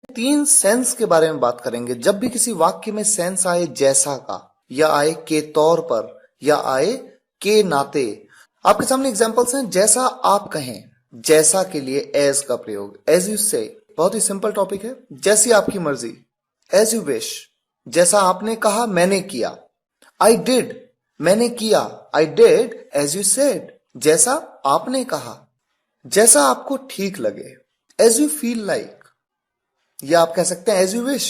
तीन सेंस के बारे में बात करेंगे। जब भी किसी वाक्य में सेंस आए जैसा का, या आए के तौर पर, या आए के नाते। आपके सामने एग्जांपल्स हैं। जैसा आप कहें, जैसा के लिए एज का प्रयोग, एज यू से। बहुत ही सिंपल टॉपिक है। जैसी आपकी मर्जी, एज यू विश। जैसा आपने कहा, मैंने किया, आई डिड, मैंने किया, I did as you said. जैसा आपने कहा, जैसा आपको ठीक लगे, एज यू फील लाइक, या आप कह सकते हैं एज यू विश।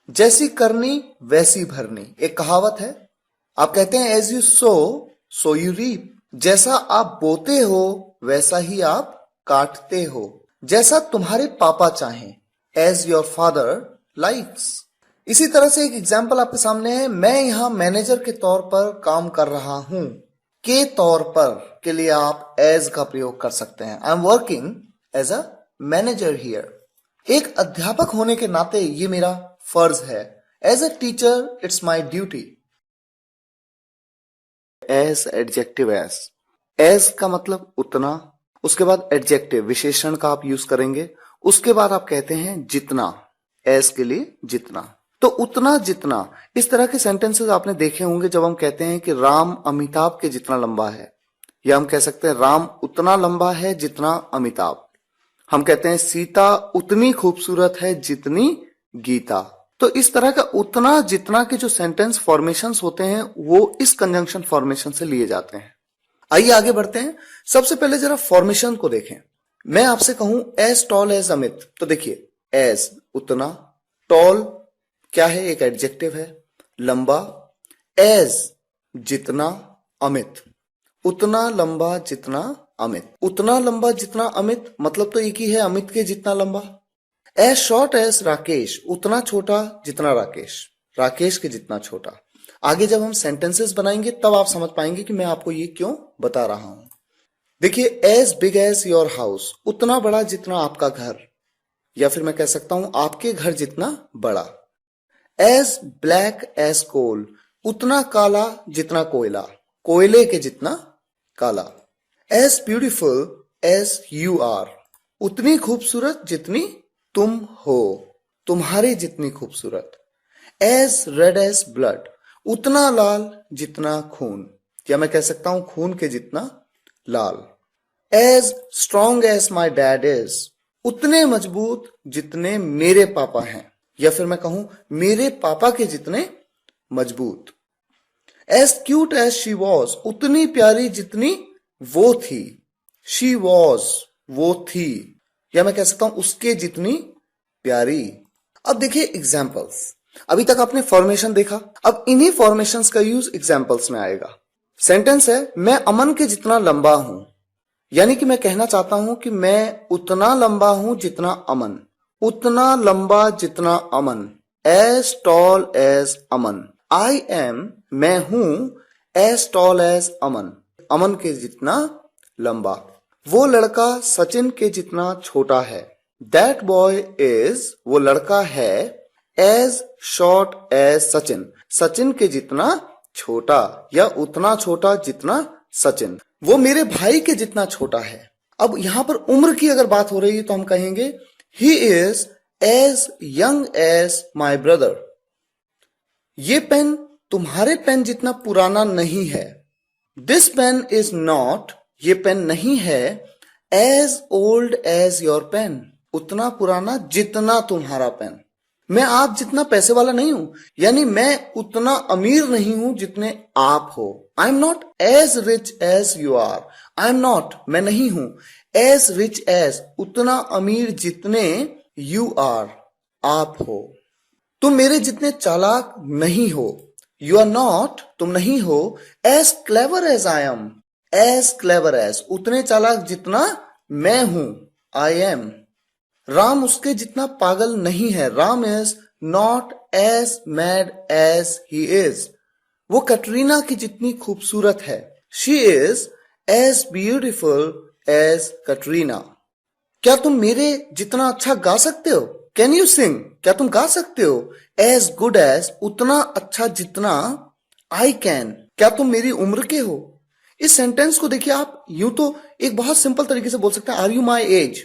जैसी करनी वैसी भरनी, एक कहावत है। आप कहते हैं as you sow you reap. जैसा आप बोते हो वैसा ही आप काटते हो। जैसा तुम्हारे पापा चाहें, एज योर फादर लाइक्स। इसी तरह से एक एग्जाम्पल आपके सामने है। मैं यहां मैनेजर के तौर पर काम कर रहा हूं। के तौर पर के लिए आप एज का प्रयोग कर सकते हैं। I am working as a manager here. एक अध्यापक होने के नाते ये मेरा फर्ज है। As a teacher it's my duty. As adjective as का मतलब उतना, उसके बाद एडजेक्टिव विशेषण का आप यूज करेंगे। उसके बाद आप कहते हैं जितना, एज के लिए जितना। तो उतना जितना, इस तरह के सेंटेंसेस आपने देखे होंगे जब हम कहते हैं कि राम अमिताभ के जितना लंबा है, या हम कह सकते हैं राम उतना लंबा है जितना अमिताभ। हम कहते हैं सीता उतनी खूबसूरत है जितनी गीता। तो इस तरह का उतना जितना के जो सेंटेंस फॉर्मेशंस होते हैं वो इस कंजंक्शन फॉर्मेशन से लिए जाते हैं। आइए आगे बढ़ते हैं। सबसे पहले जरा फॉर्मेशन को देखें। मैं आपसे कहूं एज टॉल एज अमित, तो देखिए एज उतना, टॉल क्या है, एक एडजेक्टिव है, लंबा। एज जितना, अमित उतना लंबा जितना अमित। उतना लंबा जितना अमित मतलब तो एक ही है, अमित के जितना लंबा। एज शॉर्ट एज राकेश, उतना छोटा जितना राकेश, राकेश के जितना छोटा। आगे जब हम सेंटेंसेस बनाएंगे तब आप समझ पाएंगे कि मैं आपको ये क्यों बता रहा हूं। देखिए as big as your house, उतना बड़ा जितना आपका घर, या फिर मैं कह सकता हूं आपके घर जितना बड़ा। एज ब्लैक एज कोल, उतना काला जितना कोयला, कोयले के जितना काला। As beautiful as you are, उतनी खूबसूरत जितनी तुम हो, तुम्हारे जितनी खूबसूरत। एज रेड एज ब्लड, उतना लाल जितना खून, या मैं कह सकता हूं खून के जितना लाल। As strong as my dad is, उतने मजबूत जितने मेरे पापा हैं, या फिर मैं कहूं मेरे पापा के जितने मजबूत। As cute as she was, उतनी प्यारी जितनी वो थी, शी वॉज वो थी, या मैं कह सकता हूं उसके जितनी प्यारी। अब देखिए एग्जाम्पल्स। अभी तक आपने फॉर्मेशन देखा, अब इन्हीं फॉर्मेशंस का यूज एग्जाम्पल्स में आएगा। सेंटेंस है मैं अमन के जितना लंबा हूं, यानी कि मैं कहना चाहता हूं कि मैं उतना लंबा हूं जितना अमन, उतना लंबा जितना Aman. As tall as Aman, I am मैं हूं, as tall as Aman, Aman के जितना लंबा। वो लड़का सचिन के जितना छोटा है, दैट बॉय इज वो लड़का है, as short as Sachin, Sachin के जितना छोटा, या उतना छोटा जितना सचिन। वो मेरे भाई के जितना छोटा है। अब यहां पर उम्र की अगर बात हो रही है तो हम कहेंगे he is as young as my brother. ये पेन तुम्हारे पेन जितना पुराना नहीं है, दिस पेन इज नॉट, ये पेन नहीं है, as old as your pen, उतना पुराना जितना तुम्हारा पेन। मैं आप जितना पैसे वाला नहीं हूं, यानी मैं उतना अमीर नहीं हूं जितने आप हो। I am not as rich as you are, I am not मैं नहीं हूं, एज रिच एज उतना अमीर जितने यू आर आप हो। तुम मेरे जितने चालाक नहीं हो, यू आर नॉट तुम नहीं हो, as clever as I am, as clever as उतने चालाक जितना मैं हूं, आई एम। राम उसके जितना पागल नहीं है, Ram is not as mad as he is. वो कटरीना की जितनी खूबसूरत है, she is as beautiful as Katrina. क्या तुम मेरे जितना अच्छा गा सकते हो, कैन यू सिंग, क्या तुम गा सकते हो, एज गुड एज उतना अच्छा जितना आई कैन, क्या तुम मेरी उम्र के हो। इस सेंटेंस को देखिए आप यूं तो एक बहुत सिंपल तरीके से बोल सकते हैं आर यू माई एज,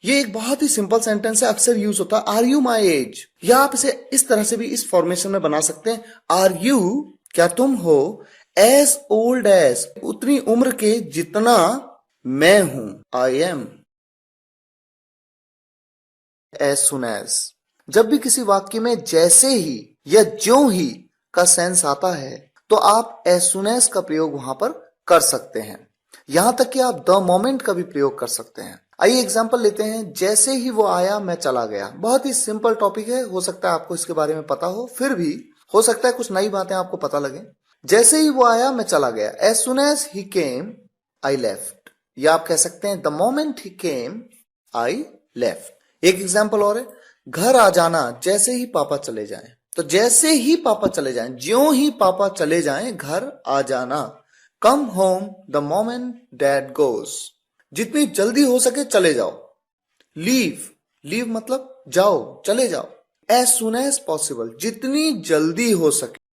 ये एक बहुत ही सिंपल सेंटेंस है, अक्सर यूज होता है। आर यू माई एज, या आप इसे इस तरह से भी इस फॉर्मेशन में बना सकते हैं। आर यू, क्या तुम हो, एज ओल्ड एज, उतनी उम्र के जितना मैं हूं। I am. As soon as, जब भी किसी वाक्य में जैसे ही या ज्यों ही का सेंस आता है तो आप एज सुन एज का प्रयोग वहां पर कर सकते हैं। यहां तक कि आप द मोमेंट का भी प्रयोग कर सकते हैं। आइए एग्जांपल लेते हैं। जैसे ही वो आया मैं चला गया। बहुत ही सिंपल टॉपिक है, हो सकता है आपको इसके बारे में पता हो, फिर भी हो सकता है कुछ नई बातें आपको पता लगे। जैसे ही वो आया मैं चला गया। As soon as he came I left, या आप कह सकते हैं the moment he came I left. एक एग्जांपल और है, घर आ जाना जैसे ही पापा चले जाएं। तो जैसे ही पापा चले जाएं, ज्यों ही पापा चले जाएं, घर आ जाना। Come home the moment dad goes, जितनी जल्दी हो सके चले जाओ। लीव, लीव मतलब जाओ, चले जाओ। एज सुन एज पॉसिबल, जितनी जल्दी हो सके।